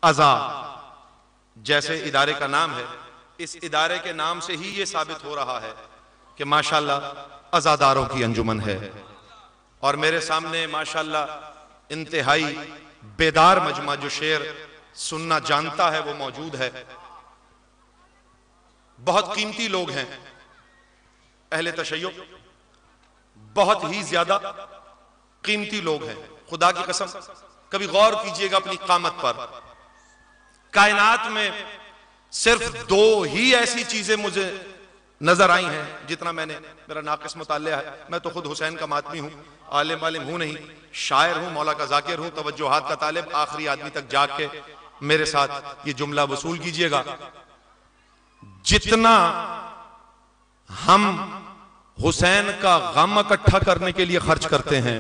अज़ा जैसे इदारे का नाम है, इस इदारे के नाम से ही ये साबित हो रहा है कि माशाल्लाह अज़ादारों की अंजुमन है। और मेरे सामने माशाल्लाह इंतहाई बेदार मजमा जो शेर सुनना जानता है वो मौजूद है। बहुत कीमती लोग हैं अहले तशय्युअ, बहुत ही ज्यादा कीमती लोग हैं। खुदा की कसम कभी गौर कीजिएगा अपनी कामत पर, कायनात में सिर्फ दो ही ऐसी चीजें मुझे नजर आई हैं जितना मेरा नाकिस मुताल्ला है। मैं तो खुद हुसैन का मातमी हूं, आलिम वालिम हूं नहीं, शायर हूं, मौला का जाकिर हूं, तवज्जुहात का तालिब। आखिरी आदमी तक जाग के मेरे साथ ये जुमला वसूल कीजिएगा, जितना हम हुसैन का गम इकट्ठा करने के लिए खर्च करते हैं,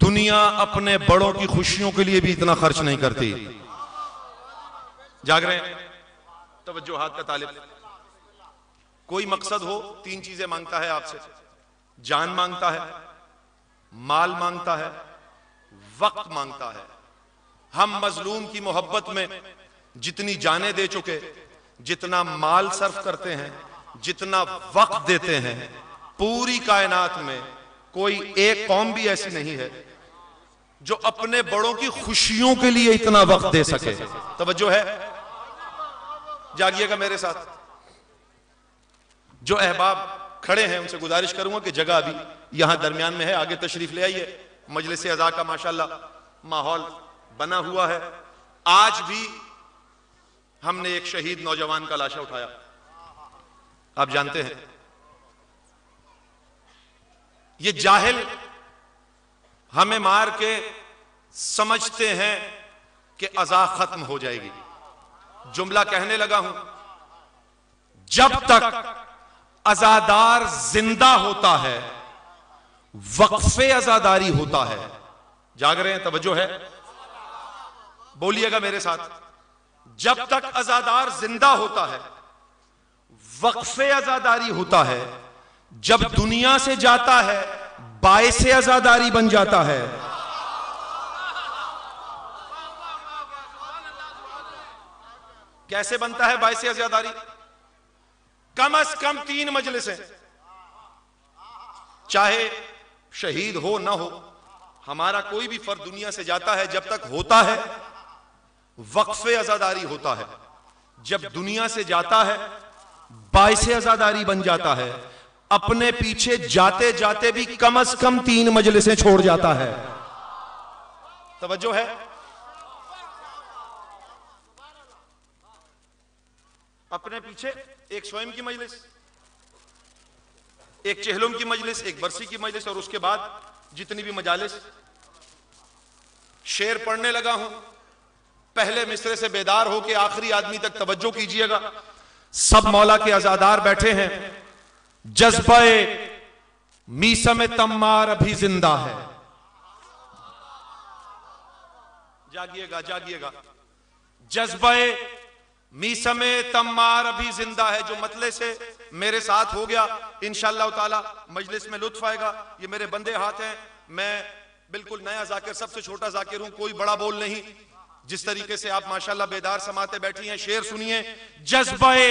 दुनिया अपने बड़ों की खुशियों के लिए भी इतना खर्च नहीं करती। जाग रहे हैं तवज्जुहात का तालिब। कोई मकसद हो, तीन चीजें मांगता है आपसे, जान मांगता है, माल मांगता है, वक्त मांगता है। हम मजलूम की मोहब्बत में जितनी जानें दे चुके, जितना माल सर्फ करते हैं, जितना वक्त देते हैं, पूरी कायनात में कोई एक कौम भी ऐसी नहीं है जो अपने बड़ों की खुशियों के लिए इतना वक्त दे सके। तवज्जो है, जागिएगा मेरे साथ। जो अहबाब खड़े हैं उनसे गुजारिश करूंगा कि जगह अभी यहां दरमियान में है, आगे तशरीफ ले आइए। मजलिस अज़ा का माशाल्लाह माहौल बना हुआ है। आज भी हमने एक शहीद नौजवान का लाशा उठाया। आप जानते हैं ये जाहिल हमें मार के समझते हैं कि अज़ा खत्म हो जाएगी। जुमला कहने लगा हूं, जब तक अज़ादार जिंदा होता है वक्फे अज़ादारी होता है। जाग रहे हैं, तवज्जो है, बोलिएगा मेरे साथ। जब तक अज़ादार जिंदा होता है वक्फे अज़ादारी होता है, जब दुनिया से जाता है बाइसे अज़ादारी बन जाता है। कैसे बनता है बाइसे अज़ादारी? कम से कम 3 मजलिसें, चाहे शहीद हो ना हो, हमारा कोई भी फर्द दुनिया से जाता है, जब तक होता है वक्फे अज़ादारी होता है, जब दुनिया से जाता है बाइसे अज़ादारी बन जाता है। अपने पीछे जाते जाते भी कम से कम 3 मजलिसें छोड़ जाता है। तवज्जो है, अपने पीछे एक स्वयं की मजलिस, एक चेहलुम की मजलिस, एक बरसी की मजलिस, और उसके बाद जितनी भी मजालिस। शेर पढ़ने लगा हूं, पहले मिसरे से बेदार हो के आखिरी आदमी तक तवज्जो कीजिएगा। सब मौला के अज़ादार बैठे हैं, जज्बाए मीसम तम्मार अभी जिंदा है। जागिएगा जागिएगा, जज्बाए मीसम तम्मार अभी जिंदा है। जो मतले से मेरे साथ हो गया, इंशाअल्लाह ताला मजलिस में लुत्फ आएगा। ये मेरे बंदे हाथ हैं, मैं बिल्कुल नया जाकिर, सबसे छोटा जाकिर हूं, कोई बड़ा बोल नहीं। जिस तरीके से आप माशाल्लाह बेदार समाते बैठी हैं, शेर सुनिए। जज्बाए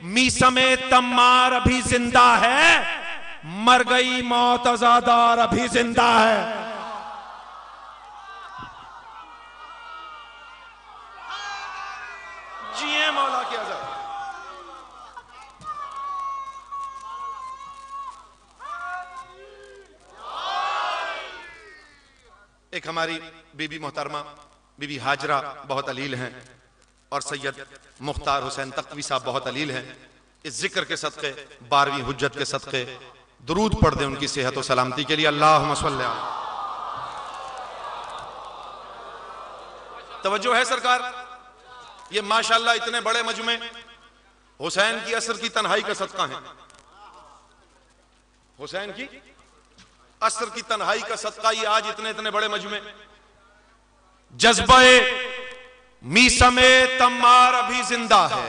मीसमे तम्मार अभी जिंदा है, मर गई मौत अज़ादार अभी जिंदा है। जिए मौला के अज़ादार। एक हमारी बीबी मोहतरमा बीबी हाजरा बहुत अलील हैं, और सैयद मुख्तार हुसैन तख्वी साहब बहुत अलील हैं। इस जिक्र के सदक़े, 12वीं हुज्जत के सदक़े दुरूद पढ़ दें उनकी सेहत और सलामती के लिए। अल्लाहुम्मा सल्ली अलैहि। तवज्जो है सरकार, ये माशाल्लाह इतने बड़े मजमे हुसैन की असर की तन्हाई का सदका है। हुसैन की असर की तन्हाई का सदका ये आज इतने इतने बड़े मजमे। जज्बाए मीसमे तम्मार अभी जिंदा है,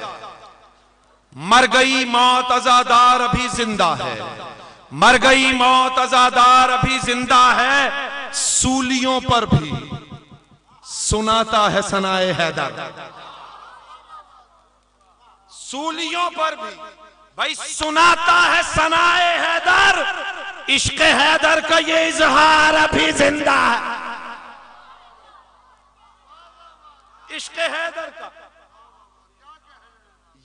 मर गई मौत अज़ादार अभी जिंदा है, मर गई मौत अज़ादार अभी जिंदा है। सूलियों पर भी सुनाता है सनाए हैदर। सूलियों पर भी भाई सुनाता है सनाए हैदर। इश्क हैदर का ये इजहार अभी जिंदा है। इश्क हैदर का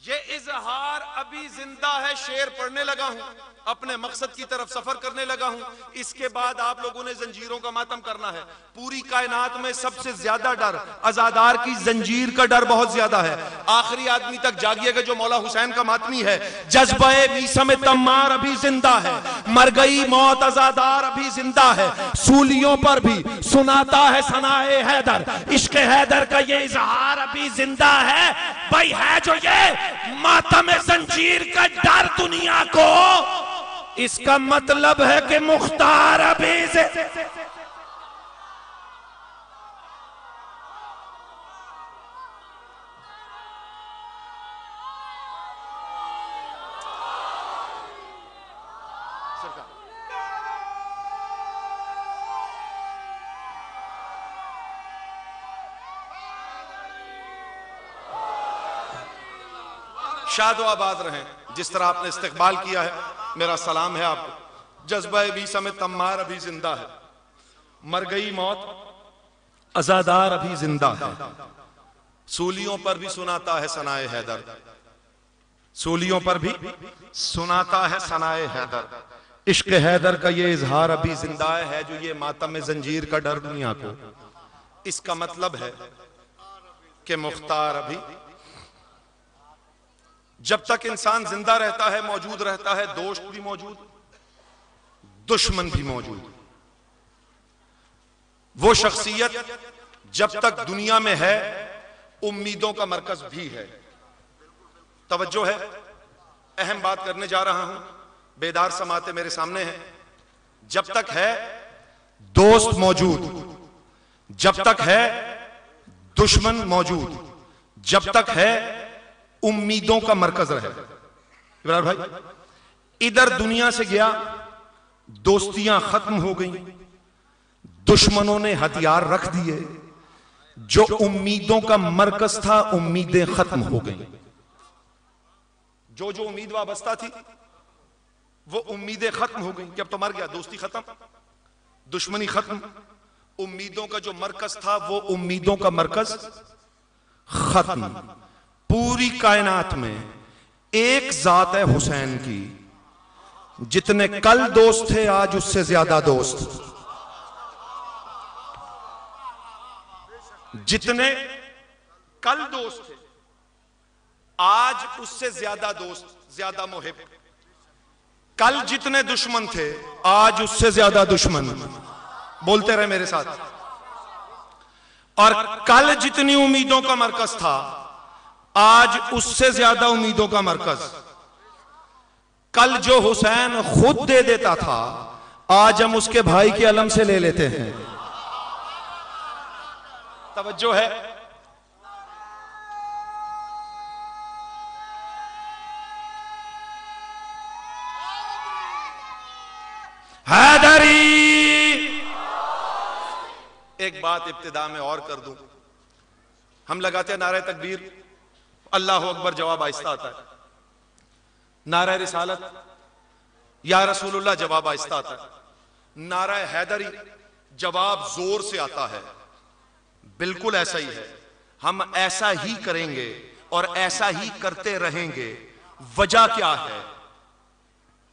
ये इजहार अभी जिंदा है। शेर पढ़ने लगा हूं, अपने मकसद की तरफ सफर करने लगा हूं। इसके बाद आप लोगों ने जंजीरों का मातम करना है। पूरी कायनात में सबसे ज्यादा डर अजादार की जंजीर का डर बहुत ज्यादा है। आखिरी आदमी तक जागिएगा जो मौला हुसैन का मातमी है। जज्बे मीसम तम्मार अभी जिंदा है। मर गई मौत अजादार अभी जिंदा है। सूलियों पर भी सुनाता है सनाए हैदर। इश्क हैदर का ये इजहार अभी जिंदा है। भाई है जो ये मातम जंजीर का डर दुनिया को, इसका मतलब है कि मुख्तार अभी से शाद व आबाद रहें। जिस तरह आपने इस्तकबाल किया है, मेरा सलाम है आपको। जज्बा बीसा में तम्मार अभी जिंदा है। मर गई मौत अजादार अभी जिंदा है। सूलियों पर भी सुनाता है सनाए हैदर। सूलियों पर भी सुनाता है सनाए हैदर। इश्क हैदर का ये इजहार अभी जिंदा है जो ये मातम में जंजीर का डर दुनिया को। इसका मतलब है कि मुख्तार अभी, जब तक इंसान जिंदा रहता है, मौजूद रहता है, दोस्त भी मौजूद, दुश्मन भी मौजूद। वो शख्सियत जब तक दुनिया में है, उम्मीदों का मरकज भी है। तवज्जो है, अहम बात करने जा रहा हूं। बेदार समाते मेरे सामने हैं। जब तक है दोस्त मौजूद, जब तक है दुश्मन मौजूद, जब तक है उम्मीदों का मरकज रहे। इब्राहिम भाई, इधर दुनिया से गया, दोस्तियां खत्म हो गई, दुश्मनों ने हथियार रख दिए। जो उम्मीदों का मरकज था, उम्मीदें खत्म हो गई। जो जो उम्मीद वाबस्ता थी, वो उम्मीदें खत्म हो गई कि अब तो मर गया। दोस्ती खत्म, दुश्मनी खत्म, उम्मीदों का जो मरकज था, वो उम्मीदों का मरकज खत्म। पूरी कायनात में एक जात है हुसैन की, जितने कल दोस्त थे आज उससे ज्यादा दोस्त। जितने कल दोस्त थे आज उससे ज्यादा दोस्त, ज्यादा मुहिब। कल जितने दुश्मन थे आज उससे ज्यादा दुश्मन। बोलते रहे मेरे साथ। और कल जितनी उम्मीदों का मरकज था, आज उससे ज्यादा उम्मीदों का मरकज। कल जो हुसैन खुद दे देता था, आज हम उसके भाई के अलम से ले लेते हैं। तवज्जो है। हैदरी। एक बात इब्तिदा में और कर दूं। हम लगाते हैं नारे तकबीर, अल्लाह अकबर, जवाब आहिस्ता आता है। नारा रिसालत, या रसूलुल्लाह, जवाब आहिस्ता आता है। नारा हैदरी, जवाब जोर से आता है। बिल्कुल ऐसा ही है। हम ऐसा ही करेंगे और ऐसा ही करते रहेंगे। वजह क्या है?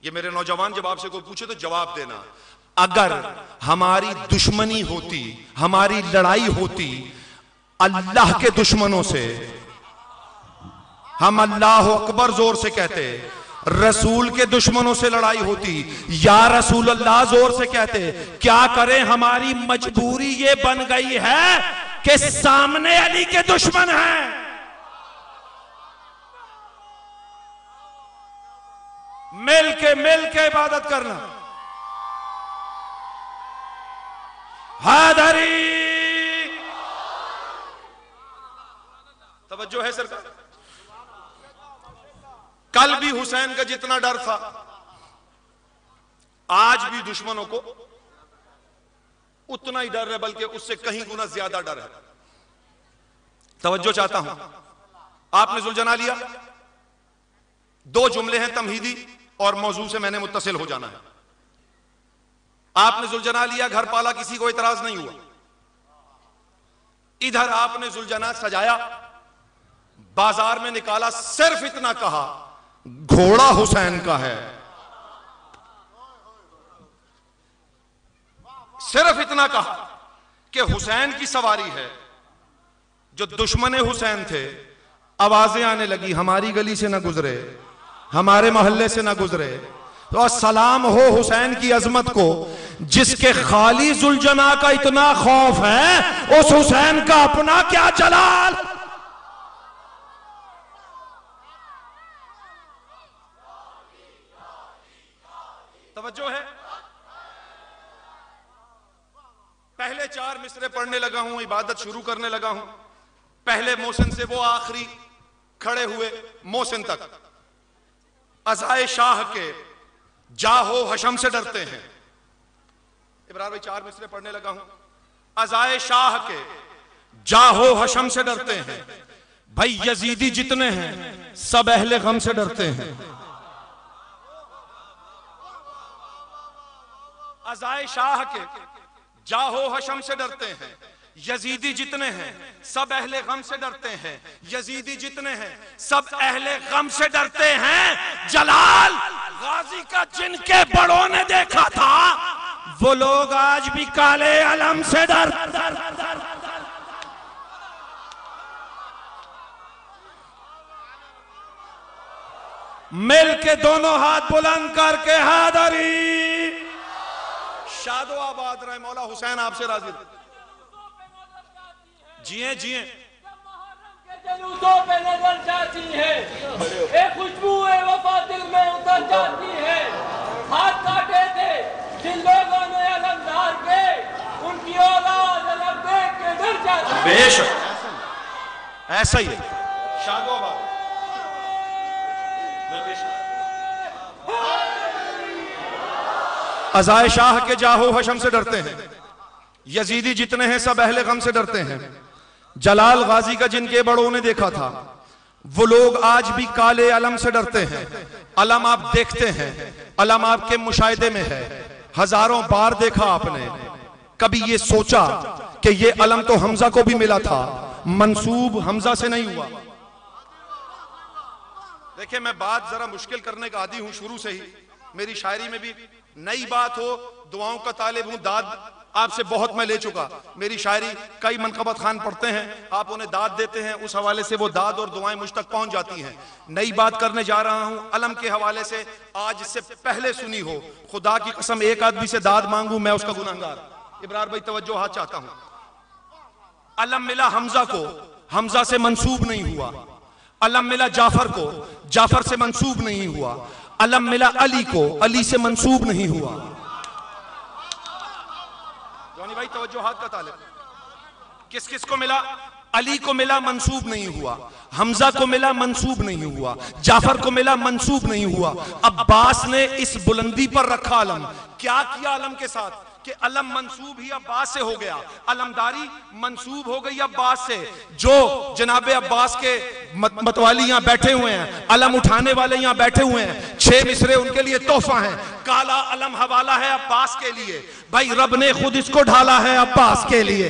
ये मेरे नौजवान जब आपसे कोई पूछे तो जवाब देना। अगर हमारी दुश्मनी होती, हमारी लड़ाई होती अल्लाह के दुश्मनों से, हम अल्लाह अकबर जोर से कहते। रसूल के दुश्मनों से लड़ाई होती, या रसूल अल्लाह जोर से कहते। क्या करें, हमारी मजबूरी ये बन गई है कि सामने अली के दुश्मन हैं। मिल के इबादत करना। हैदरी। तवज्जो है सरकार। कल भी हुसैन का जितना डर था, आज भी दुश्मनों को उतना ही डर है, बल्कि उससे कहीं गुना ज्यादा डर है। तवज्जो चाहता हूं। आपने जुलजना लिया, दो जुमले हैं तमहीदी और मौजू से मैंने मुत्तसिल हो जाना है। आपने जुलजना लिया, घर पाला, किसी को इतराज नहीं हुआ। इधर आपने जुलजना सजाया, बाजार में निकाला, सिर्फ इतना कहा घोड़ा हुसैन का है, सिर्फ इतना कहा कि हुसैन की सवारी है। जो दुश्मन हुसैन थे, आवाजें आने लगी, हमारी गली से ना गुजरे, हमारे मोहल्ले से ना गुजरे। तो सलाम हो हुसैन की अजमत को, जिसके खाली जुलजना का इतना खौफ है, उस हुसैन का अपना क्या जलाल। तवज्जो है। पहले 4 मिसरे पढ़ने लगा हूं, इबादत शुरू करने लगा हूं। पहले मोहसिन से वो आखिरी खड़े हुए मोहसिन तक, अज़ाए शाह के जाहो हशम से डरते हैं। इब्रार भाई 4 मिसरे पढ़ने लगा हूं। अज़ाए शाह के जाहो हशम से डरते हैं। भाई यजीदी जितने हैं सब अहले गम से डरते हैं। अज़ाए शाह के जाहो हशम से डरते हैं। यजीदी जितने हैं सब अहले गम से डरते हैं। यजीदी जितने हैं सब अहले गम से डरते हैं। जलाल गाजी का जिनके बड़ों ने देखा था, वो लोग आज भी काले अलम से डर। मिल के दोनों हाथ बुलंद करके हैदरी। शादो आबाद रहे, मौला हुसैन आपसे राजी। जिए जिए जलूसों पे नजर जाती है, एक खुशबू वफा दिल में उतर जाती है। हाथ काटे थे जिन लोगों ने अलमदार के, उनकी औलाद अलग देख के डर जाती है। बेशक ऐसा ही है। शादो आबाद अज़ाए शाह के जाहो हशम से डरते हैं। यजीदी जितने हैं सब अहले गम से डरते हैं। जलाल गाजी का जिनके बड़ों ने देखा था, वो लोग आज भी काले अलम से डरते हैं। अलम आप देखते हैं, अलम आपके मुशाहिदे में है, हजारों बार देखा आपने। कभी ये सोचा कि ये अलम तो हमजा को भी मिला था, मंसूब हमजा से नहीं हुआ। देखिए, मैं बात जरा मुश्किल करने का आदी हूं शुरू से ही। मेरी शायरी में भी नई बात हो, दुआओं का तालिब हूं, दाद आपसे बहुत मैं ले चुका। मेरी शायरी कई मनकबत खान पढ़ते हैं, आप उन्हें दाद देते हैं, उस हवाले से वो दाद और दुआएं मुझ तक पहुंच जाती हैं। नई बात करने जा रहा हूं अलम के हवाले से, आज इससे पहले सुनी हो। खुदा की कसम एक आदमी से दाद मांगू मैं उसका गुनहगार। इब्रार भाई तवज्जो हाथ चाहता हूं। अलम मिला हमजा को, हमजा से मंसूब नहीं हुआ। अलम मिला जाफर को, जाफर से मंसूब नहीं हुआ। अलम मिला अली को, अली से मंसूब नहीं हुआ। जॉनी भाई तवज्जो हाथ का तालिब। किस किस को मिला? अली को मिला, मंसूब नहीं हुआ। हमजा को मिला, मंसूब नहीं हुआ। जाफर को मिला, मंसूब नहीं हुआ। अब्बास ने इस बुलंदी पर रखा अलम। क्या किया अलम के साथ कि अलम मंसूब ही अब्बास से हो गया, अलमदारी मंसूब हो गई अब्बास से। जो जनाबे अब्बास के मतवाली यहां बैठे हुए हैं, अलम उठाने वाले यहां बैठे हुए हैं, 6 मिसरे उनके लिए तोहफा है। काला अलम हवाला है अब्बास के लिए। भाई रब ने खुद इसको ढाला है अब्बास के लिए।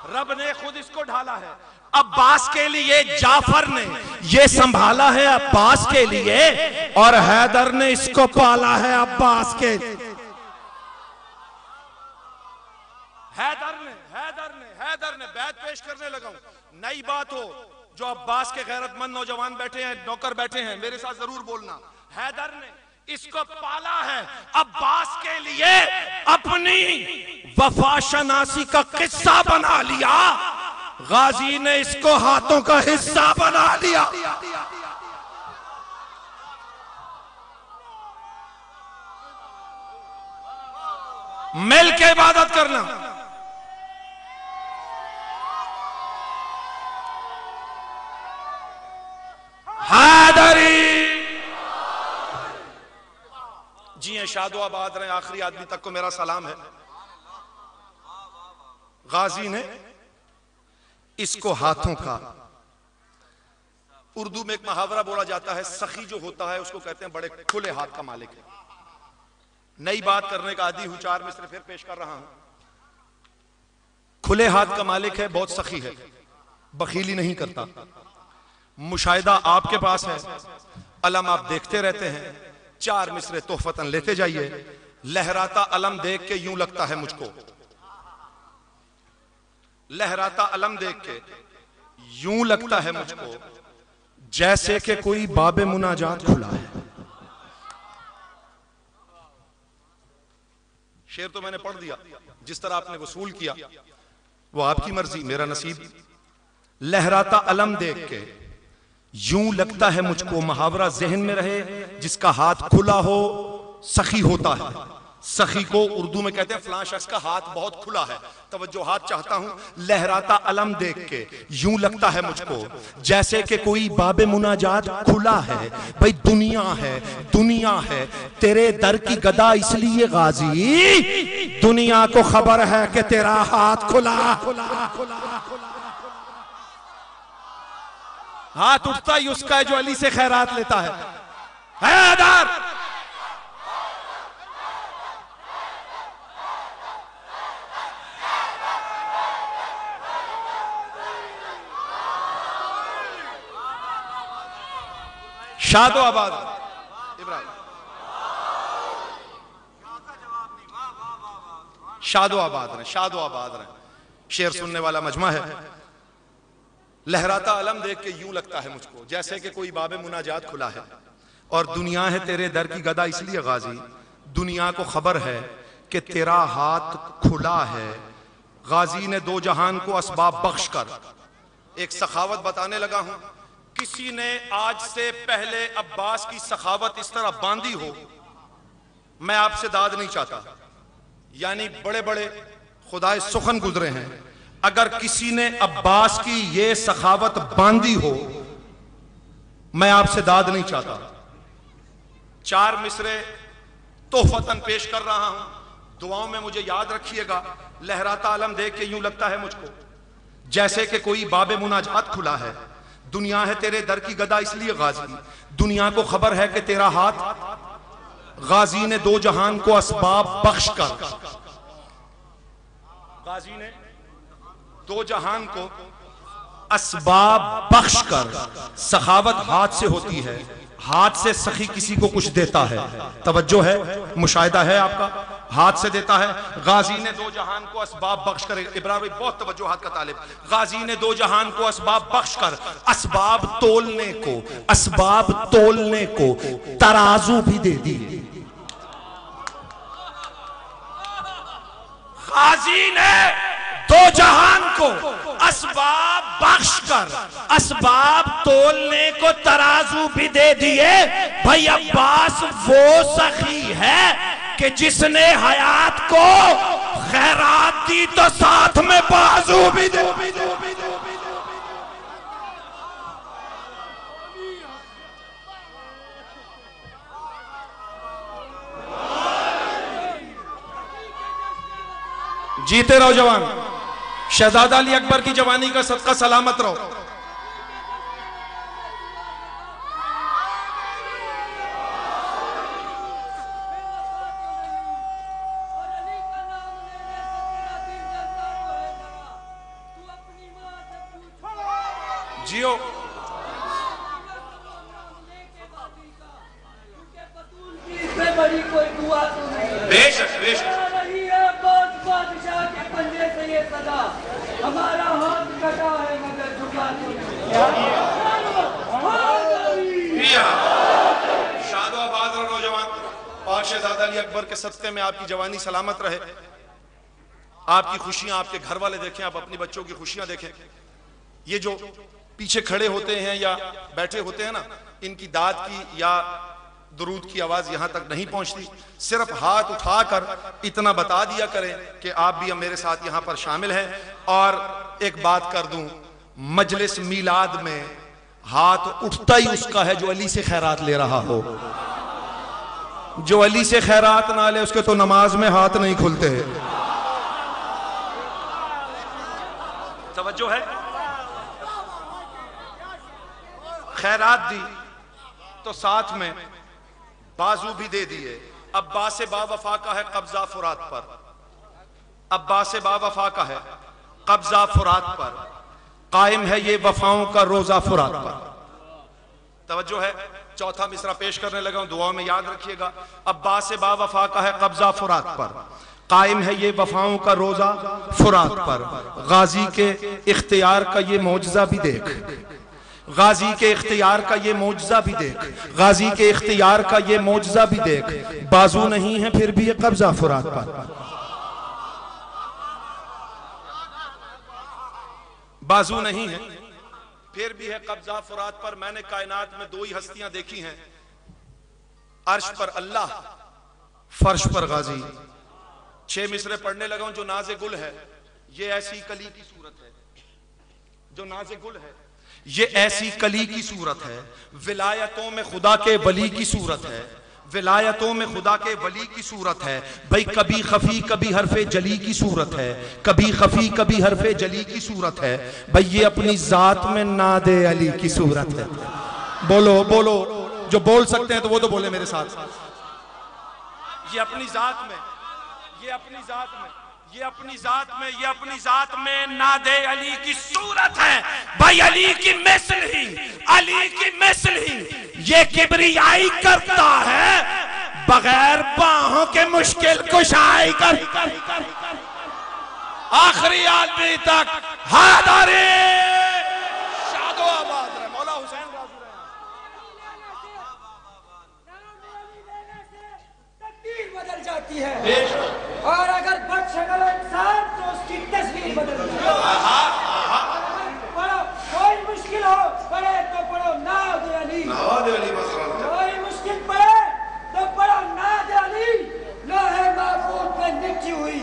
रब ने खुद इसको ढाला है अब्बास के लिए। जाफर ने ये संभाला है अब्बास के लिए, और हैदर ने इसको पाला है अब्बास के। हैदर ने बैत पेश करने लगा हूं। नई बात हो, जो अब्बास के गैरतमंद नौजवान बैठे हैं, नौकर बैठे हैं, मेरे साथ जरूर बोलना। हैदर ने इसको पाला है अब्बास के लिए, अपनी वफा शनासी का किस्सा बना लिया। गाजी ने इसको हाथों का हिस्सा बना लिया। मिल के इबादत करना। हैदरी जी हैं, शादो आबाद रहे। आखिरी आदमी तक को मेरा सलाम है। गाजी ने इसको हाथों का। उर्दू में एक मुहावरा बोला जाता है, सखी जो होता है उसको कहते हैं बड़े खुले हाथ का मालिक है। नई बात करने का आदी हूं, 4 मिसरे फिर पेश कर रहा हूं। खुले हाथ का मालिक है, बहुत सखी है, बखीली नहीं करता। मुशाहिदा आपके पास है, अलम आप देखते रहते हैं, 4 मिसरे तोहफतन लेते जाइए। लहराता अलम देख के यूं लगता है मुझको, लहराता अलम देख के यूं लगता है मुझको जैसे कि कोई बाबे मुनाजात खुला है। शेर तो मैंने पढ़ दिया, जिस तरह आपने वसूल किया वो आपकी मर्जी, मेरा नसीब। लहराता अलम देख के यूं लगता है मुझको, मुहावरा जहन में रहे, जिसका हाथ खुला हो सखी होता है। सखी को उर्दू में कहते हैं फलां शख्स का हाथ बहुत खुला है। तवज्जो हाथ चाहता हूं। लहराता अलम देख के यूं लगता है मुझको जैसे कि कोई बाबे मुनाजात खुला है। भाई दुनिया है, दुनिया है, तेरे दर की गदा इसलिए गाजी, दुनिया को खबर है कि तेरा हाथ खुला। हाथ उठता ही उसका है जो अली से खैरात लेता है। हैदर शादो आबाद इब्राहिम, शादो आबाद रहे, शादो आबाद रहे। शेर सुनने वाला मजमा है। लहराता अलम देख के यूं लगता है मुझको जैसे कि कोई बाबे मुनाजात खुला है, और दुनिया है तेरे दर की गदा इसलिए गाजी, दुनिया को खबर है कि तेरा हाथ खुला है। गाजी ने 2 जहान को असबाब बख्श कर। एक सखावत बताने लगा हूं। किसी ने आज से पहले अब्बास की सखावत इस तरह बांधी हो, मैं आपसे दाद नहीं चाहता, यानी बड़े बड़े खुदाए सुखन गुजरे हैं। अगर किसी ने अब्बास की ये सखावत बांधी हो, मैं आपसे दाद नहीं चाहता। 4 मिसरे तोहफतन पेश कर रहा हूं, दुआओं में मुझे याद रखिएगा। लहराता अलम देख के यूं लगता है मुझको जैसे कि कोई बाबे मुनाजात खुला है। दुनिया है तेरे दर की गदा इसलिए गाजी, दुनिया को खबर है कि तेरा हाथ। गाजी ने 2 जहान को असबाब बख्श कर, गाजी ने 2 जहान को असबाब बख्श कर। सखावत हाथ से होती है, हाथ से सखी किसी को कुछ देता है। तवज्जो है, मुशाहिदा है आपका, हाथ से देता है। गाजी ने 2 जहान को असबाब बख्श कर, इब्राहिम बहुत तवज्जो हाथ का तालिब। गाजी ने 2 जहान को असबाब बख्श कर, असबाब तोलने को, असबाब तोलने को तराजू भी दे दी। गाजी ने 2 जहान को असबाब बख्श कर, असबाब तोलने को तराजू भी दे दिए। भाई अब्बास वो सखी है कि जिसने हयात को खैरात दी तो साथ में बाजू भी दे। जीते रहो जवान, शहजादा अली अकबर की जवानी का सदका सलामत रहो। जियो बड़ी कोई दुआ तो नहीं। बेशक बेशक बादशाह के पंजे से ये सदा, हमारा हाथ कटा है मगर झुका तो नहीं। शादो आबाद रहो नौजवान। पाक शहजादा अली अकबर के सदक़े में आपकी जवानी सलामत रहे, आपकी खुशियां, आपके घर वाले देखें, आप अपनी बच्चों की खुशियां देखें। ये जो पीछे खड़े होते हैं या बैठे होते हैं ना, इनकी दाद की या दुरूद की आवाज यहां तक नहीं पहुंचती। सिर्फ हाथ उठाकर इतना बता दिया करें कि आप भी मेरे साथ यहां पर शामिल हैं। और एक बात कर दूं, मजलिस मीलाद में हाथ उठता ही उसका है जो अली से खैरात ले रहा हो। जो अली से खैरात ना ले उसके तो नमाज में हाथ नहीं खुलते। तवज्जो है। खैरात दी तो साथ में बाजू भी दे दिए। अब्बास बावफा का है कब्जा फुरात पर, अब्बास बावफा का है कब्जा फुरात पर, कायम है ये वफाओं का रोजा फुरात पर। तवज्जो है, चौथा मिसरा पेश करने लगा हूं, दुआ में याद रखिएगा। अब्बास बावफा का है कब्जा फुरात पर, कायम है ये वफाओं का रोजा फुरात पर। गाजी के इख्तियार का ये मौजज़ा भी देख, गाजी के इख्तियार का ये मौजज़ा भी देख, गाजी के इख्तियार का ये मौजज़ा भी देख। बाजू नहीं है फिर भी ये कब्जा फुरात पर। बाजू नहीं है फिर भी है कब्जा फुरात पर। मैंने कायनात में दो ही हस्तियां देखी हैं, अर्श पर अल्लाह, फर्श पर गाजी। 6 मिसरे पढ़ने लगा हूं। जो नाज़े गुल है ये ऐसी कली की सूरत है, जो नाज़े गुल है ये ऐसी कली की सूरत है। विलायतों में खुदा के वली की सूरत है, विलायतों में खुदा के वली की सूरत है। भाई कभी खफी कभी हरफे जली की सूरत है, कभी खफी कभी हरफे जली की सूरत है। भाई ये अपनी जात में नादे अली की सूरत है। बोलो बोलो, जो बोल सकते हैं तो वो तो बोले मेरे साथ। ये अपनी जात में, ये अपनी जात में, ये अपनी जात में, ये अपनी जात में नादे अली की सूरत है। भाई अली की मिसल ही, अली की मिसल ही ये किबरियाई करता है, बगैर बाहों के मुश्किल कुशाई कर। आखिरी आदमी तक हादारे शादो आबाद रहे। मौला हुसैन राज़ी रहे। तकदीर बदल जाती है और अगर बदशक्ल इंसान तो उसकी तस्वीर बदल जाती है। कोई मुश्किल हो पड़े तो पढ़ो नाद अली, कोई मुश्किल पड़े तो पढ़ो नाद अली। लोहे महफूज पे लिखी हुई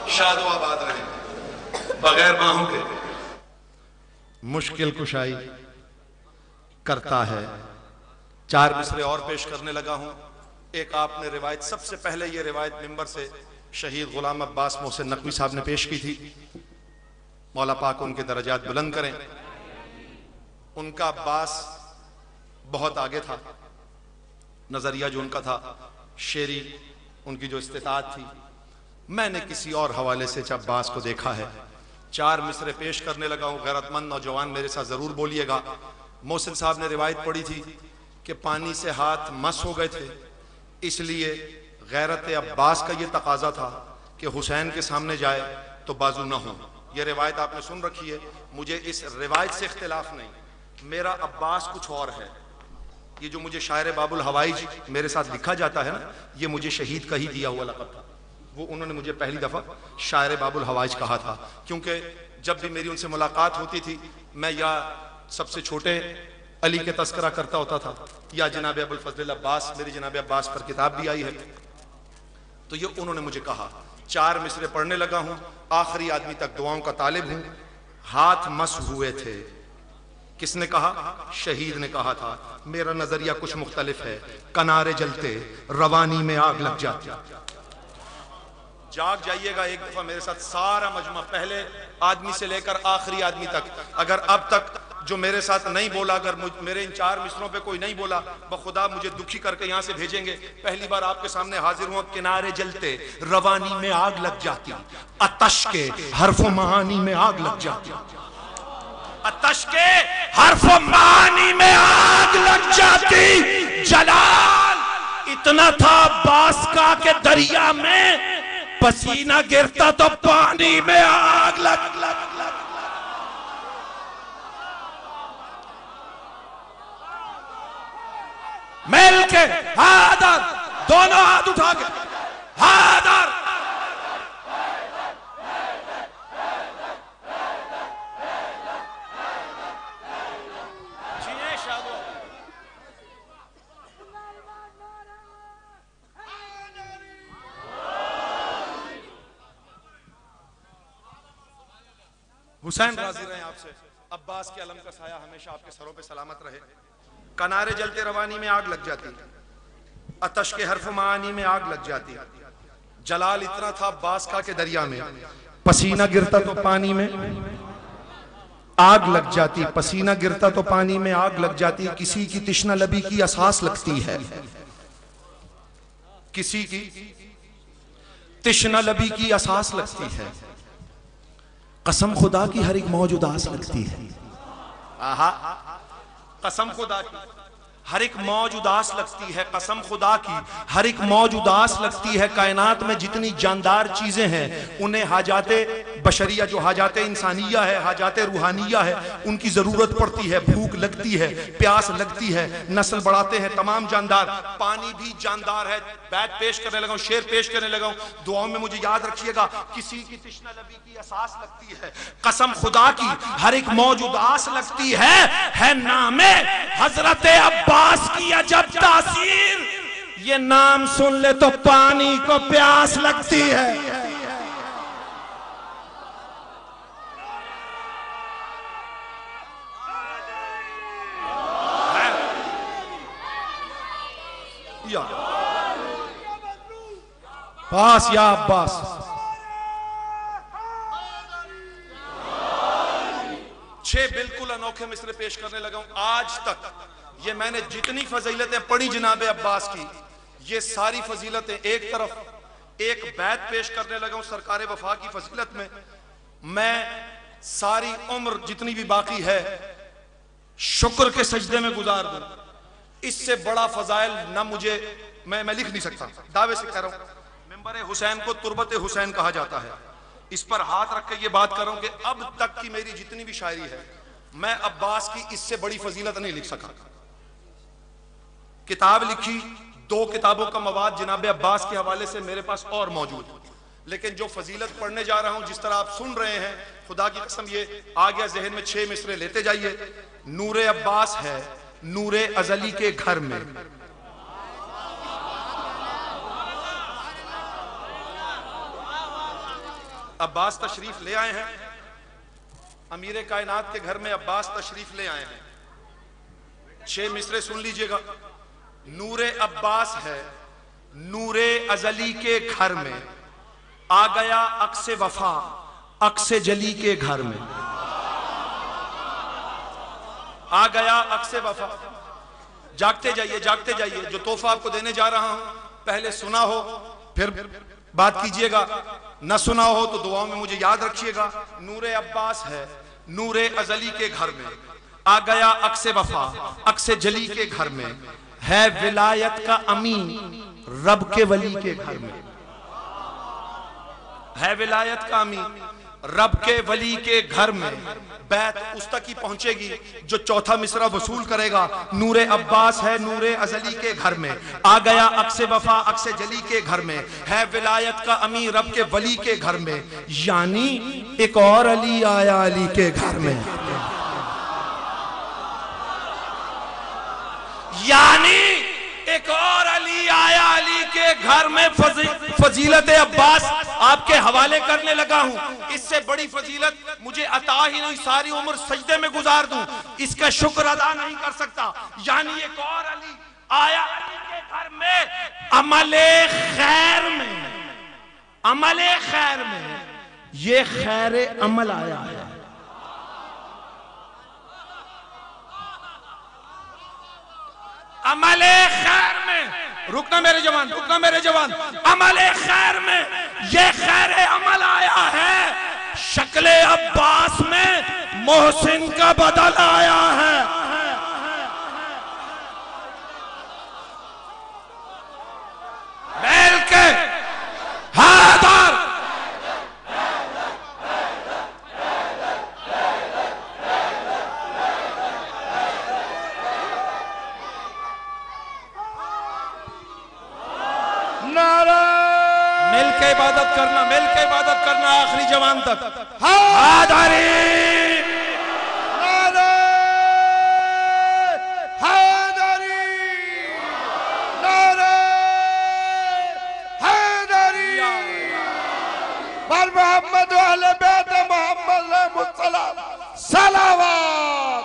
शादो आबाद रहे, बगैर बाहों के मुश्किल कुशाई करता है। 4 मिसरे और पेश करने लगा हूं। एक आपने रिवायत, सबसे पहले ये रिवायत मिंबर से शहीद गुलाम अब्बास मोहसिन नकवी साहब ने पेश की थी। मौला पाक उनके दर्जात बुलंद करें। उनका अब्बास बहुत आगे था, नजरिया जो उनका था, शेरी उनकी जो इस्तिताअत थी। मैंने किसी और हवाले से अब्बास को देखा है। 4 मिसरे पेश करने लगा हूं। गैरतमंद नौजवान मेरे साथ जरूर बोलिएगा। मोहसिन साहब ने रिवायत पढ़ी थी कि पानी से हाथ मस हो गए थे, इसलिए गैरत अब्बास का ये तकाजा था कि हुसैन के सामने जाए तो बाजू ना हो। ये रिवायत आपने सुन रखी है, मुझे इस रिवायत से इख्तिलाफ नहीं। मेरा अब्बास कुछ और है। ये जो मुझे शायर बाबुल हवाइज मेरे साथ लिखा जाता है ना, ये मुझे शहीद का ही दिया हुआ लक़ब था। वो उन्होंने मुझे पहली दफा शायर बाबुल हवाइज कहा था, क्योंकि जब भी मेरी उनसे मुलाकात होती थी मैं या सबसे छोटे अली के तस्करा करता होता था या जनाब अबुल फजल अब्बास, मेरी जनाब अब्बास पर किताब भी आई है। तो ये उन्होंने मुझे कहा। 4 मिसरे पढ़ने लगा हूं। आखिरी आदमी तक दुआओं का तालिब हूं। हाथ मस हुए थे, किसने कहा? शहीद ने कहा था। मेरा नजरिया कुछ मुख्तलिफ है। कनारे जलते रवानी में आग लग जाती। जाग जाइएगा एक दफा मेरे साथ सारा मजमा, पहले आदमी से लेकर आखिरी आदमी तक। अगर अब तक जो मेरे साथ नहीं बोला, अगर मेरे इन 4 मिसरों पे कोई नहीं बोला, बखुदा मुझे दुखी करके यहां से भेजेंगे। पहली बार आपके सामने हाजिर हुआ। किनारे जलते रवानी में आग लग जाती, अतश के हर्फ मानी में आग लग जाती, अतश के हर्फ मानी में आग लग जाती। जलाल इतना था अब्बास का के दरिया में पसीना गिरता तो पानी में आग लग। मिल के हादर, दोनों हाथ उठा के हादर। हुसैन राजी रहे आपसे। अब्बास के अलम का साया हमेशा आपके सरों पे सलामत रहे। कनारे जलते रवानी में आग लग जाती, अतश के हर्फ मानी में आग लग जाती। जलाल इतना था अब्बास का के दरिया में पसीना गिरता तो पानी में आग लग जाती, पसीना गिरता तो पानी में आग लग जाती। किसी की तिश्ना लबी की एहसास लगती है, किसी की तिश्ना लबी की एहसास लगती है। कसम खुदा की हर एक मौज उदास लगती है। आहा, कसम खुदा की हर एक मौज उदास लगती है। कसम खुदा की हर एक मौज उदास लगती है। कायनात में जितनी जानदार चीजें हैं उन्हें हाजाते बशरिया, जो हाजाते इंसानिया है, हाजाते रूहानिया है, उनकी जरूरत पड़ती है। भूख लगती है, प्यास लगती है, नस्ल बढ़ाते हैं तमाम जानदार। पानी भी जानदार है। बैत पेश करने लगा हूं, शेर पेश करने लगा हूं, दुआओं में मुझे याद रखिएगा। किसी की तिश्ना लबी की एहसास लगती है। कसम खुदा की हर एक मौज उदास लगती है नामे हजरत अब्बास की अजब तासीर। ये नाम सुन ले तो पानी को प्यास लगती है। पास या अब्बास, छह बिल्कुल अनोखे मिसरे पेश करने लगा हूं। आज तक ये मैंने जितनी फजीलतें पढ़ी जनाबे अब्बास की, ये सारी फजीलतें एक तरफ, एक बैत पेश करने लगा हूं सरकार वफा की फजीलत में। मैं सारी उम्र जितनी भी बाकी है शुक्र के सजदे में गुजार दूं। इससे बड़ा फजाइल ना मुझे, मैं लिख नहीं सकता। दावे से कह रहा हूं, मिंबर हुसैन को तुरबत हुसैन कहा जाता है। इस पर हाथ रख के ये बात कर रहा हूं कि अब तक की मेरी जितनी भी शायरी है, मैं अब्बास की इससे बड़ी फजीलत नहीं लिख सका। किताब लिखी, 2 किताबों का मवाद जनाब अब्बास के हवाले से मेरे पास और मौजूद है, लेकिन जो फजीलत पढ़ने जा रहा हूं, जिस तरह आप सुन रहे हैं, खुदा की कसम ये आ गया जहन में। 6 मिसरे लेते जाइए। नूरे अब्बास है नूरे अजली के घर में, अब्बास तशरीफ ले आए हैं। अमीर कायनात के घर में अब्बास तशरीफ ले आए हैं। 6 मिसरे सुन लीजिएगा। नूरे अब्बास है नूरे अजली के घर में, आ गया अक्से वफा अक्से जली के घर में, आ गया अक्से वफा। जागते जाइए, जागते जाइए। जो तोहफा आपको देने जा रहा हूं, पहले सुना हो फिर बात कीजिएगा, न सुना हो तो दुआओं में मुझे याद रखिएगा। नूरे अब्बास है नूरे अजली के घर में, आ गया अक्से वफा अक्से जली के घर में, है विलायत का अमीन रब के वली के घर में, है विलायत का अमीन रब के वली के घर में। बैत उस तक ही पहुंचेगी जो चौथा मिसरा वसूल करेगा। नूरे अब्बास है नूरे अजली के घर में, आ गया अक्से वफा अक्से जली के घर में, है विलायत का अमीर रब के वली के घर में। यानी एक और अली आया अली के घर में, यानी एक और अली आया अली के घर में। फजीलत अब्बास आपके हवाले करने लगा हूं। इससे बड़ी फजीलत मुझे अता ही नहीं, सारी उम्र सजदे में गुजार दूं, इसका शुक्र अदा नहीं कर सकता। यानी एक और अली आया अली के घर में, अमले खैर में, अमले खैर में। ये खैर अमल आया है। अमले खैर में, रुकना मेरे जवान, रुकना मेरे जवान। अमले खैर में ये खैर अमल आया है। शक्ले अब्बास में मोहसिन का बदल आया है। बैल के हैदर, मिल के इबादत करना, मिल के इबादत करना आखिरी जवान तक। हैदरी हैदरी नारे हैदरी पर मोहम्मद वाले बेटे मोहम्मद मुस्तलाम सलावत।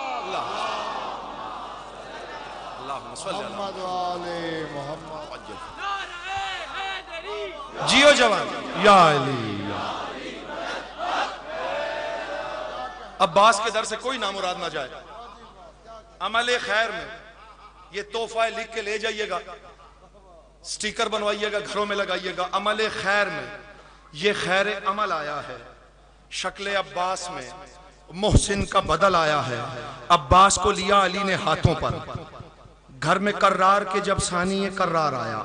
अल्लाहुम्मा सल्ली अला मोहम्मद वाले मोहम्मद। जियो नौजवान, या अली। अब्बास के दर से कोई नामुराद ना जाए। अमले खैर में ये तोहफा लिख के ले जाइएगा, स्टिकर बनवाइएगा, घरों में लगाइएगा। अमले खैर में ये खैर अमल आया है, शक्ल अब्बास में मोहसिन का बदल आया है। अब्बास को लिया अली ने हाथों पर, घर में कर्रार के जब सानी कर्रार आया,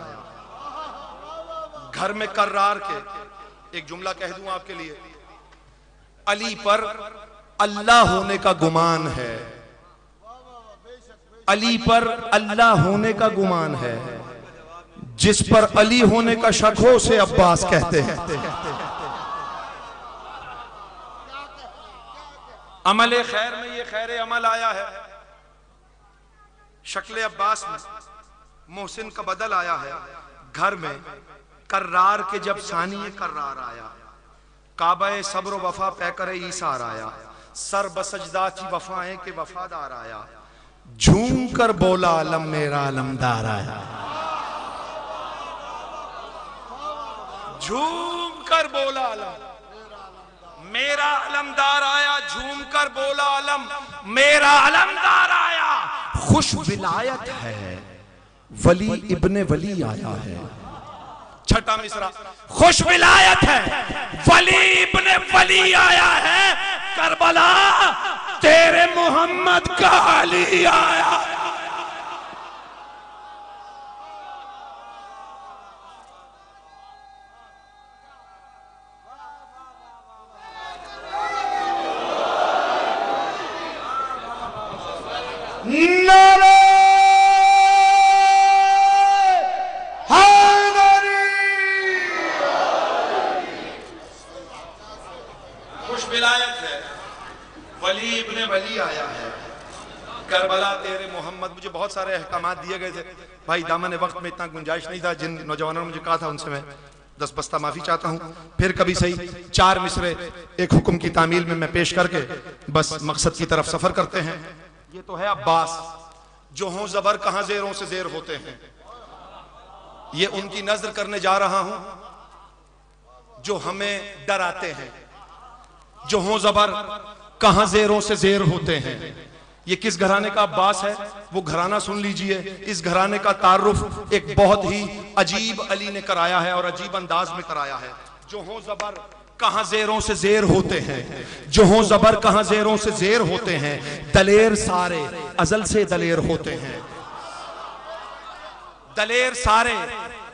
घर में कर्रार के एक जुमला कह दूं आपके लिए, अली पर अल्लाह होने का गुमान है, अली पर अल्लाह होने का गुमान है, जिस पर अली होने का शक हो उसे अब्बास कहते हैं। अमल खैर में ये खैर अमल आया है, शक्ल अब्बास में मोहसिन का बदल आया है, घर में कर्रार के जब सानी कर्रार आया, काबा सब्र वफा पैकर ईसार आया, सर बसजदा थी वफाएं के वफादार आया, झूम कर बोला अलम मेरा अलमदार आया, झूम कर बोला अलम मेरा अलमदार आया, झूम कर बोला अलम मेरा अलमदार आया। खुश विलायत है वली इब्ने वली आया है। छठा मिसरा, खुश विलायत है वली इब्ने वली आया है, करबला तेरे मोहम्मद का अली आया। नारे हैदरी, खुश विलायत है वली इब्ने वली आया है, करबला तेरे मोहम्मद। मुझे बहुत सारे अहकामात दिए गए थे भाई, दामन वक्त में इतना गुंजाइश नहीं था। जिन नौजवानों ने मुझे कहा था उनसे मैं 10 बस्ता माफी चाहता हूं। फिर कभी सही 4 मिसरे एक हुक्म की तामील में मैं पेश करके बस मकसद की तरफ सफर करते हैं। ये तो है अब्बास, जो हों जबर कहां जेरों से जेर होते हैं, ये उनकी नजर करने जा रहा हूं जो हमें डराते हैं। जो हों जबर कहां जेरों से जेर होते हैं, ये किस घराने का अब्बास है वो घराना सुन लीजिए। इस घराने का तारुफ एक बहुत ही अजीब अली ने कराया है और अजीब अंदाज में कराया है। जो हों जबर कहां जेरों से जेर होते हैं, जो हों जबर कहां जेरों से जेर होते हैं, दलेर सारे अजल से दलेर होते हैं, दलेर सारे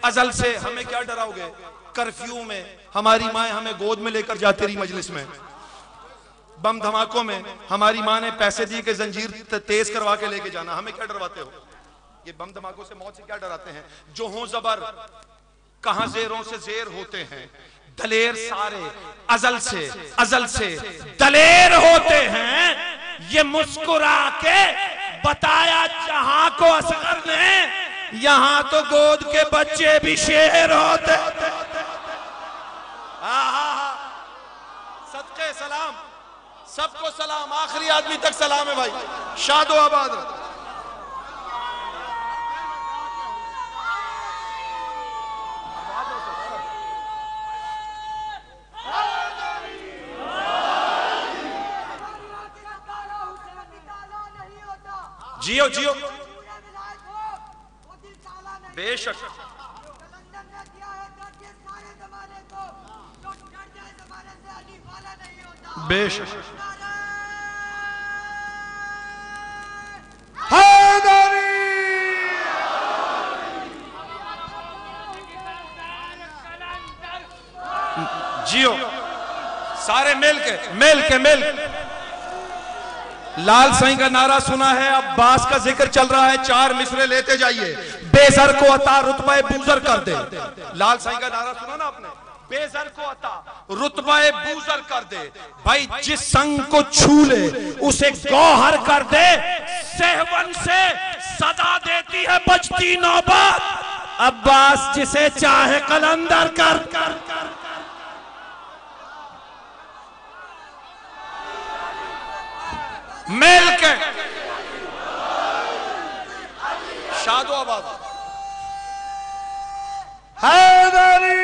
अजल से। हमें क्या डराओगे? कर्फ्यू में हमारी माए हमें गोद में लेकर जाती रही मजलिस में, बम धमाकों में हमारी माँ ने पैसे दिए कि जंजीर तेज करवा के लेके जाना। हमें क्या डरवाते हो? ये बम धमाकों से, मौत से क्या डराते हैं? जो हों जबर कहां जेरों से जेर होते हैं, दलेर सारे अजल से दलेर होते हैं। ये मुस्कुरा के बताया जहां को असगर ने, यहां तो गोद के बच्चे भी शेर होते। सदके सलाम, सबको सलाम, आखिरी आदमी तक सलाम है भाई। शादो आबाद। जियो जियो बेशक। बेशक जियो सारे मिल के लाल साईं का नारा सुना है, अब्बास का जिक्र चल रहा है, 4 मिसरे लेते जाइए। बेसर को अता रुतबा बूजर कर दे। लाल साईं का नारा सुना ना आपने? बेसर को अता रुतबा बूजर कर दे। भाई जिस संग को छू ले उसे गौहर कर दे। सहवन से सदा देती है बजती नौबत, अब्बास जिसे चाहे कलंदर कर। मिल के शादो आबाद हैदरी।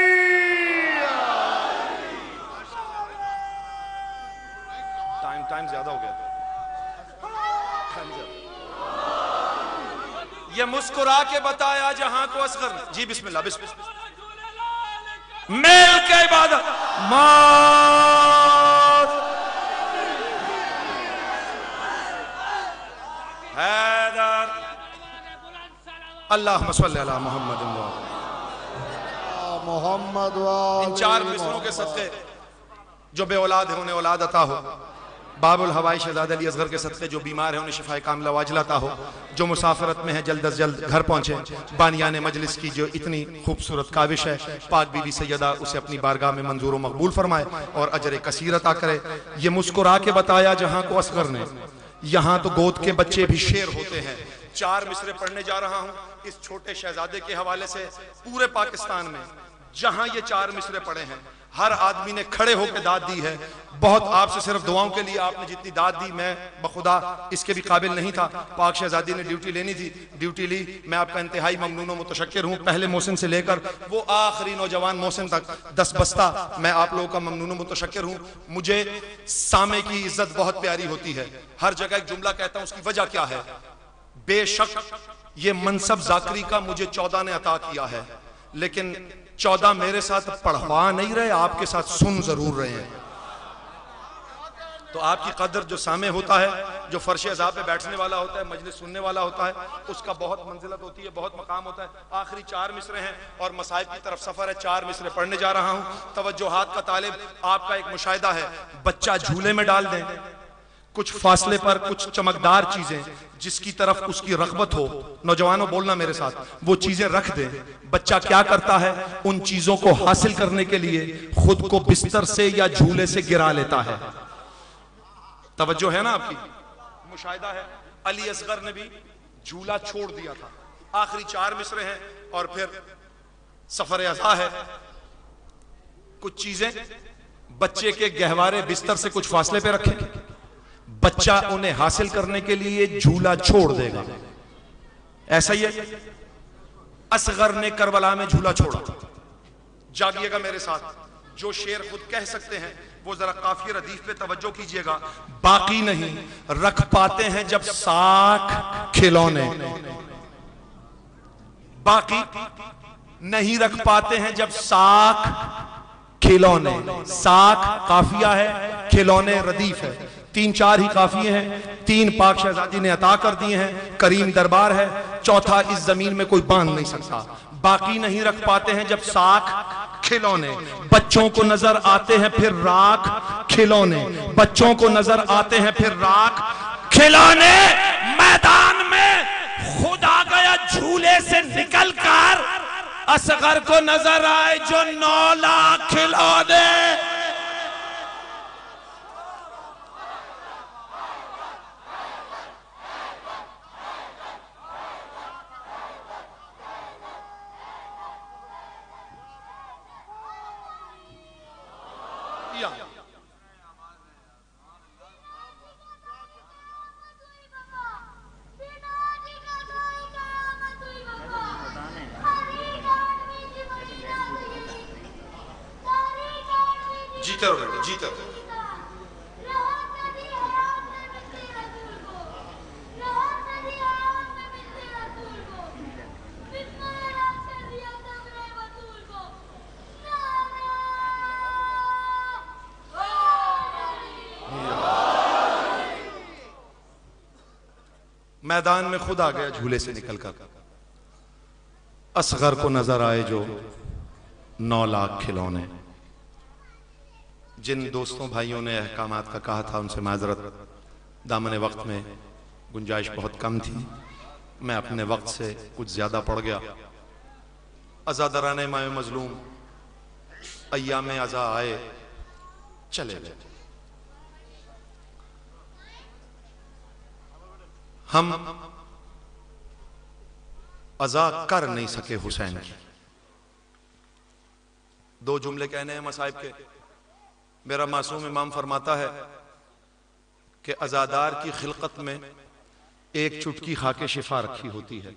मुस्कुरा के बताया जहां को असगर। जी बिस्मिल्लाह बिस्मिल्लाह। मेल के इबादत हैदर अल्लाहुम्मा सल्ली अला मोहम्मद मोहम्मद। इन 4 मिसरों के सदक़े जो बे औलाद है उन्हें औलाद अता हो, बाबुल हवाई शहजाद अली असगर के सदक़े जो बीमार है उन्हें शिफाए कामिला वाजिल अता हो, जो मुसाफरत में है जल्द अज जल्द घर पहुंचे। बानियाने मजलिस की जो इतनी खूबसूरत काविश है, पाक बीबी सैयदा उसे अपनी बारगाह में मंजूर व मकबूल फरमाए और अजर कसीर अता करे। ये मुस्कुरा के बताया जहां को असगर ने, यहाँ तो गोद के बच्चे भी शेर होते हैं। 4 मिसरे पढ़ने जा रहा हूं इस छोटे शहजादे के हवाले से। पूरे पाकिस्तान में जहां ये 4 मिसरे पढ़े हैं, हर आदमी ने खड़े होकर दाद दी है। बहुत आपसे सिर्फ दुआओं के लिए आपने जितनी दाद दी, मैं बखुदा इसके भी काबिल नहीं था। पाक शहजादी ने ड्यूटी लेनी थी, ड्यूटी ली। मैं आपका इंतहाई ममनून व मुतशक्किर हूँ। पहले मोहसिन से लेकर वो आखिरी नौजवान मोहसिन तक 10 बस्ता मैं आप लोगों का ममनून व मुतशक्किर हूँ। मुझे सामे की इज्जत बहुत प्यारी होती है। हर जगह एक जुमला कहता हूँ, उसकी वजह क्या है? बेशक ये मनसब जाकरी का मुझे 14 ने अता किया है, लेकिन 14 मेरे साथ पढ़वा नहीं रहे, आपके साथ सुन जरूर रहे हैं। तो आपकी कदर जो सामे होता है, जो फर्श अज़ा पे बैठने वाला होता है, मजलिस सुनने वाला होता है, उसका बहुत मंजिलत होती है, बहुत मकाम होता है। आखिरी 4 मिसरे हैं और मसाइब की तरफ सफर है। 4 मिसरे पढ़ने जा रहा हूं। तवज्जुहात का तालिब आपका एक मुशाहिदा है। बच्चा झूले में डाल दें, कुछ फासले पर कुछ चमकदार चीजें जिसकी तरफ उसकी रग़बत हो, नौजवानों बोलना मेरे साथ, वो चीजें रख दें। बच्चा क्या करता है? उन चीजों को हासिल करने के लिए खुद को बिस्तर से या झूले से गिरा लेता है। तवज्जो है ना आपकी? मुशाहिदा है। अली असगर ने भी झूला छोड़ दिया था। आखिरी 4 मिसरे हैं और फिर सफर अज़ा है। कुछ चीजें बच्चे के गहवारे बिस्तर से कुछ फासले पे रखें, बच्चा उन्हें हासिल करने के लिए झूला छोड़ देगा। ऐसा ही है, असगर ने करबला में झूला छोड़ा। जागिएगा मेरे साथ, जो शेर खुद कह सकते हैं वो जरा काफी रदीफ पे तवज्जो कीजिएगा। बाकी नहीं रख पाते हैं जब साख खिलौने, बाकी नहीं रख पाते हैं जब साख खिलौने। साख काफिया है, खिलौने रदीफ है। 3-4 ही काफिए हैं। 3 पाक शहजादी ने अता कर दिए हैं। करीम दरबार है। चौथा इस जमीन में कोई बांध नहीं सकता। बाकी नहीं रख पाते हैं जब साख खिलौने। बच्चों को नजर आते हैं फिर राख खिलौने। बच्चों को नजर आते हैं फिर राख खिलौने। मैदान में खुद आ गया झूले से निकलकर, असगर को नजर आए जो 9 लाख खिलौने। जीते रहो बेटे, जीते रहो। मैदान में खुद आ गया झूले से निकलकर, असगर को नजर आए जो 9 लाख खिलौने। जिन दोस्तों भाइयों ने अहकामात का कहा था उनसे माजरत, दामने वक्त में गुंजाइश बहुत कम थी, मैं अपने वक्त से कुछ ज्यादा पड़ गया। अज़ादराने माए मजलूम अय्याम अज़ा आए चले गए। हम अज़ा कर नहीं सके हुसैन की। 2 जुमले कहने हैं मसाइब के। मेरा मासूम इमाम फरमाता है कि अज़ादार की खिलकत में एक चुटकी खाके शिफा रखी होती है।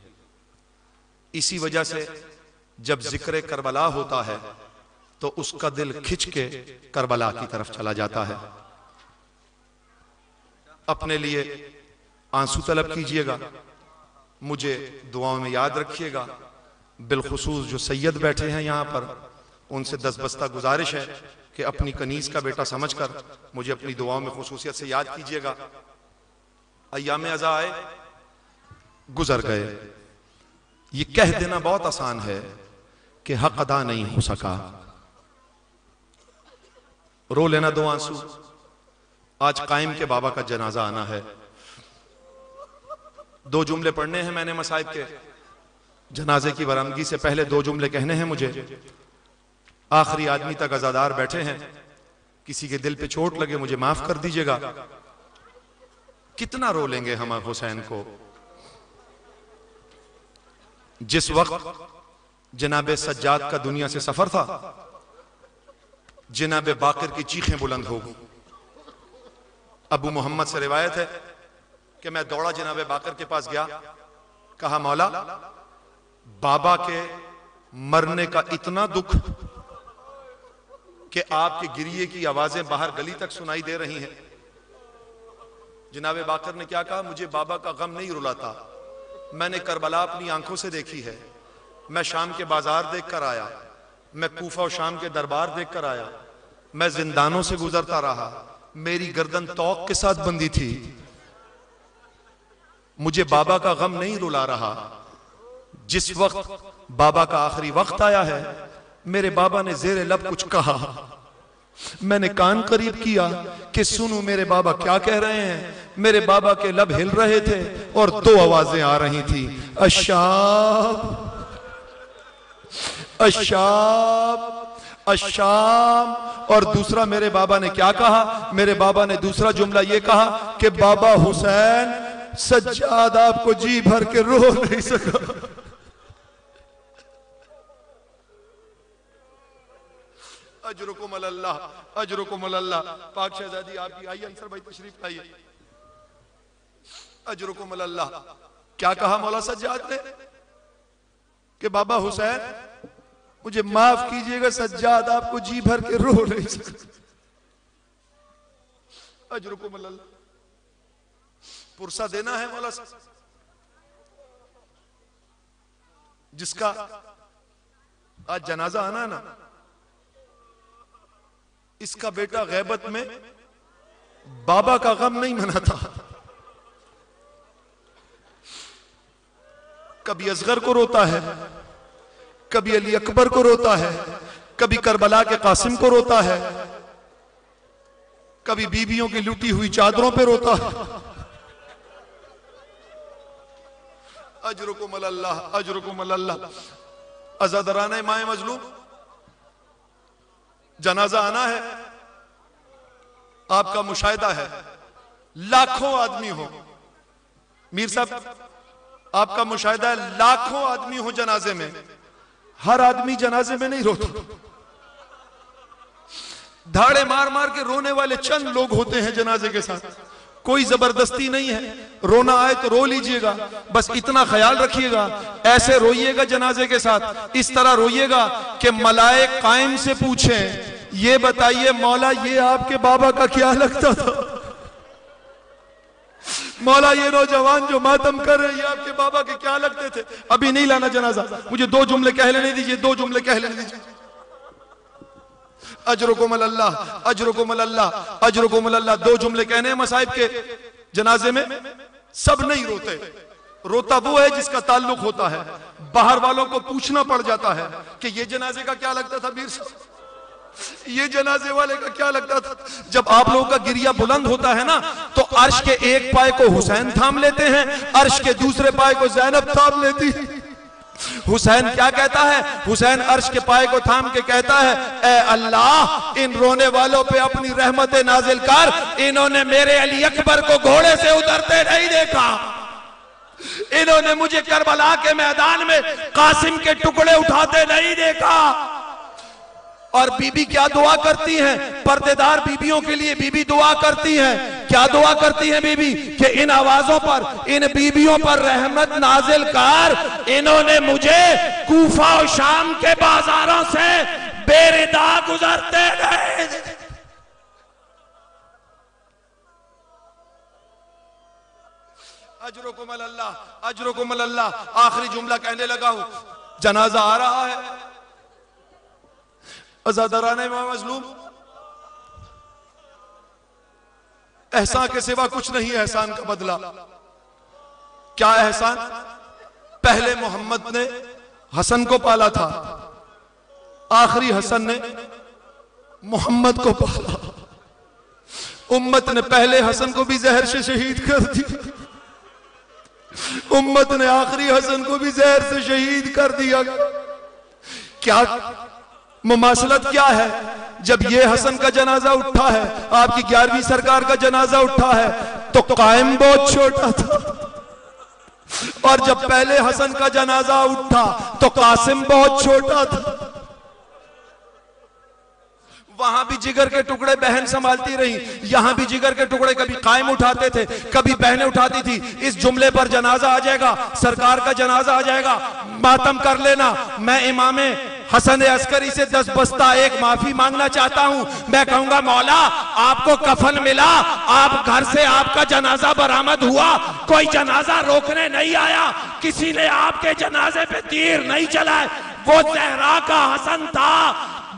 इसी वजह से जब जिक्र करबला होता है तो उसका दिल खिंच के करबला की तरफ चला जाता है। अपने लिए आंसू तलब कीजिएगा, मुझे दुआओं में याद रखिएगा। बिलखुसूस जो सैयद बैठे हैं यहाँ पर, उनसे दसबस्ता गुजारिश है कि अपनी कनीज का बेटा समझकर मुझे अपनी दुआओं में खुसूसियत से याद कीजिएगा। अय्याम अज़ा आए, गुजर गए। ये कह देना बहुत आसान है कि हक अदा नहीं हो सका, रो लेना दो आंसू। आज कायम के बाबा का जनाजा आना है। 2 जुमले पढ़ने हैं मैंने मसाइब के। जनाजे की बरामदगी से पहले 2 जुमले कहने हैं मुझे। आखिरी आदमी तक अज़ादार बैठे हैं, किसी के दिल पे चोट लगे मुझे माफ कर दीजिएगा। कितना रो लेंगे हम हुसैन को। जिस वक्त जनाबे सज्जाद का दुनिया से सफर था, जनाबे बाकर की चीखें बुलंद हो गई। अबू मोहम्मद से रिवायत है कि मैं दौड़ा जनाबे बाकर के पास गया, कहा मौला बाबा के मरने का इतना दुख कि आपके गिरिए की आवाजें बाहर गली तक सुनाई दे रही हैं। जनाबे बाकर ने क्या कहा, मुझे बाबा का गम नहीं रुलाता, मैंने करबला अपनी आंखों से देखी है। मैं शाम के बाजार देख कर आया, मैं कूफा और शाम के दरबार देख कर आया, मैं जिंदानों से गुजरता रहा, मेरी गर्दन तौक के साथ बंधी थी, मुझे बाबा का गम नहीं रुला रहा। जिस वक्त बाबा का आखिरी वक्त आया है, मेरे बाबा ने जेरे लब कुछ कहा, मैंने कान करीब किया कि सुनूं मेरे बाबा क्या कह रहे हैं। मेरे बाबा के लब हिल रहे थे और 2 आवाजें आ रही थी, अशाब अशाब अशाम। और दूसरा मेरे बाबा ने क्या कहा, मेरे बाबा ने दूसरा जुमला ये कहा कि बाबा हुसैन सज्जाद आपको जी भर के रो नहीं सका। अजरुकुम अल्लाह, अजरुकुम अल्लाह। पाक शहजादी आपकी आइए, अंसर भाई तशरीफ लाइए। अजरुकुम अल्लाह। क्या कहा मौला सज्जाद ने कि बाबा हुसैन मुझे माफ कीजिएगा, सज्जाद आपको जी भर के रो नहीं सकते। अजरुकुम अल्लाह। पुरसा देना है मौला जिसका आज जनाजा आना ना, इसका बेटा गैबत में बाबा का गम नहीं मनाता। कभी असगर को रोता है, कभी अली अकबर को रोता है, कभी करबला के कासिम को रोता है, कभी बीबियों की लूटी हुई चादरों पे रोता है। अजरुकुम अल्लाह, अजरुकुम अल्लाह। अज़ादराने माए मजलूम, जनाजा आना है, आपका मुशाहिदा है, लाखों आदमी हो। मीर साहब आपका मुशाहिदा है, लाखों आदमी हो जनाजे में, हर आदमी जनाजे में नहीं रोता। धाड़े मार मार के रोने वाले चंद लोग होते हैं जनाजे के साथ। कोई जबरदस्ती नहीं है, रोना आए तो रो लीजिएगा, बस इतना ख्याल रखिएगा ऐसे रोइएगा जनाजे के साथ, इस तरह रोइएगा कि मलाइक कायम से पूछें, ये बताइए मौला ये आपके बाबा का क्या लगता था। मौला ये नौजवान जो मातम कर रहे हैं ये आपके बाबा के क्या लगते थे। अभी नहीं लाना जनाजा, मुझे 2 जुमले कह लेने दीजिए, 2 जुमले कह लेने दीजिए। अजरुकुम अल्लाह, अजरुकुम अल्लाह, अजरुकुम अल्लाह। 2 जुमले कहने हैं मसाइब के। जनाजे में सब नहीं रोते, रोता वो है जिसका ताल्लुक होता है। बाहर वालों को पूछना पड़ जाता है कि ये जनाजे का क्या लगता था मीर साहब, ये जनाजे वाले का क्या लगता था। जब आप लोगों का गिरिया बुलंद होता है ना, तो अर्श के एक पाए को हुसैन थाम लेते हैं, अर्श के दूसरे पाए को ज़ैनब थाम लेती है। हुसैन क्या कहता है, हुसैन अर्श के पाए को थाम के कहता है, ए अल्लाह इन रोने वालों पे अपनी रहमत नाजिल कर, इन्होंने मेरे अली अकबर को घोड़े से उतरते नहीं देखा, इन्होंने मुझे करबला के मैदान में कासिम के टुकड़े उठाते नहीं देखा। और बीबी क्या दुआ करती हैं, पर्देदार बीबियों के लिए बीबी दुआ करती हैं, क्या दुआ करती हैं बीबी कि इन आवाजों पर, इन बीबियों पर रहमत नाजिल कर, इन्होंने मुझे कूफा और शाम के बाजारों से बेरिदा गुजरते रहे। अजरुकुम अल्लाह, अजरुकुम अल्लाह। आखिरी जुमला कहने लगा हूं, जनाजा आ रहा है। अज़ादराने मज़लूम, एहसान के सिवा कुछ नहीं है एहसान का बदला। क्या एहसान? पहले मोहम्मद ने हसन को पाला था, आखिरी हसन ने मोहम्मद को पाला। उम्मत ने पहले हसन को भी जहर से शहीद कर दिया, उम्मत ने आखिरी हसन को भी जहर से शहीद कर दिया। क्या मुमासलत क्या है? जब ये हसन का जनाजा उठा है, आपकी 11वीं सरकार का जनाजा उठा है, तो कायम बहुत छोटा था, और जब पहले हसन का जनाजा उठा तो कासिम बहुत छोटा था। वहां भी जिगर के टुकड़े बहन संभालती रही, यहां भी जिगर के टुकड़े कभी कायम उठाते थे, कभी बहनें उठाती थी। इस जुमले पर जनाजा आ जाएगा, सरकार का जनाजा आ जाएगा, मातम कर लेना। मैं इमामे हसन अस्करी से 10 बस्ता एक माफी मांगना चाहता हूं। मैं कहूंगा, मौला आपको कफन मिला, आप घर से आपका जनाजा बरामद हुआ, कोई जनाजा रोकने नहीं आया, किसी ने आपके जनाजे पे तीर नहीं चलाए। वो ज़हरा का हसन था,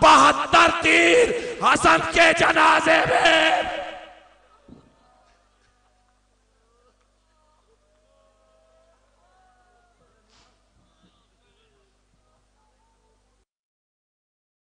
72 तीर हसन के जनाजे में